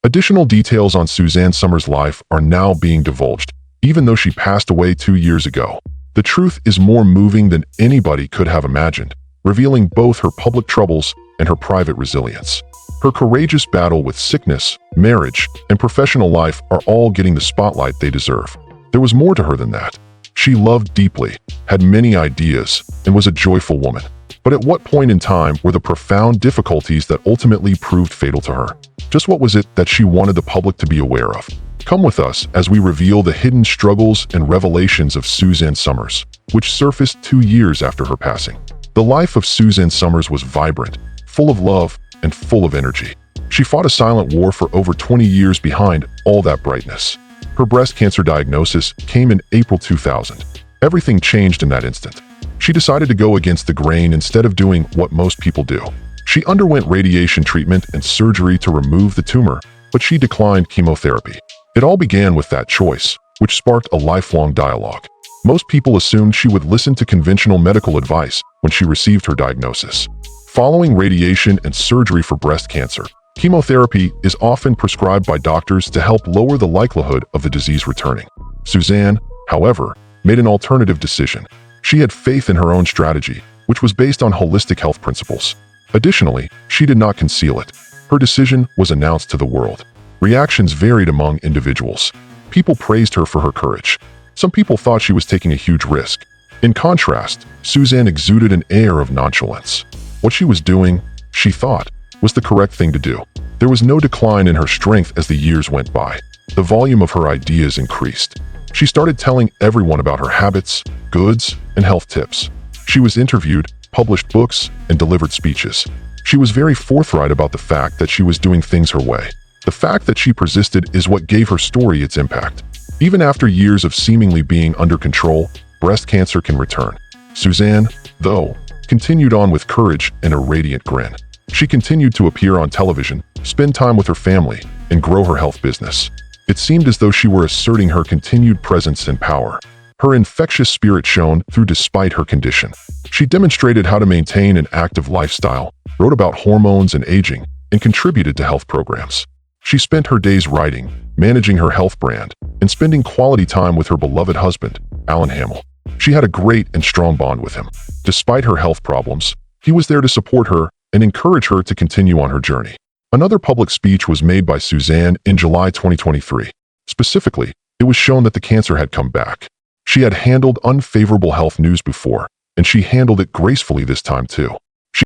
Additional details on Suzanne Somers' life are now being divulged, even though she passed away 2 years ago. The truth is more moving than anybody could have imagined, revealing both her public troubles and her private resilience. Her courageous battle with sickness, marriage, and professional life are all getting the spotlight they deserve. There was more to her than that. She loved deeply, had many ideas, and was a joyful woman. But at what point in time were the profound difficulties that ultimately proved fatal to her? Just what was it that she wanted the public to be aware of? Come with us as we reveal the hidden struggles and revelations of Suzanne Somers, which surfaced 2 years after her passing. The life of Suzanne Somers was vibrant, full of love, and full of energy. She fought a silent war for over 20 years behind all that brightness. Her breast cancer diagnosis came in April 2000. Everything changed in that instant. She decided to go against the grain instead of doing what most people do. She underwent radiation treatment and surgery to remove the tumor, but she declined chemotherapy. It all began with that choice, which sparked a lifelong dialogue. Most people assumed she would listen to conventional medical advice when she received her diagnosis. Following radiation and surgery for breast cancer, chemotherapy is often prescribed by doctors to help lower the likelihood of the disease returning. Suzanne, however, made an alternative decision. She had faith in her own strategy, which was based on holistic health principles. Additionally, she did not conceal it. Her decision was announced to the world. Reactions varied among individuals. People praised her for her courage. Some people thought she was taking a huge risk. In contrast, Suzanne exuded an air of nonchalance. What she was doing, she thought, was the correct thing to do. There was no decline in her strength as the years went by. The volume of her ideas increased. She started telling everyone about her habits, goods, and health tips. She was interviewed, published books, and delivered speeches. She was very forthright about the fact that she was doing things her way. The fact that she persisted is what gave her story its impact. Even after years of seemingly being under control, breast cancer can return. Suzanne, though, continued on with courage and a radiant grin. She continued to appear on television, spend time with her family, and grow her health business. It seemed as though she were asserting her continued presence and power. Her infectious spirit shone through despite her condition. She demonstrated how to maintain an active lifestyle, wrote about hormones and aging, and contributed to health programs. She spent her days writing, managing her health brand, and spending quality time with her beloved husband, Alan Hamill. She had a great and strong bond with him. Despite her health problems, he was there to support her and encourage her to continue on her journey. Another public speech was made by Suzanne in July 2023. Specifically, it was shown that the cancer had come back. She had handled unfavorable health news before, and she handled it gracefully this time too.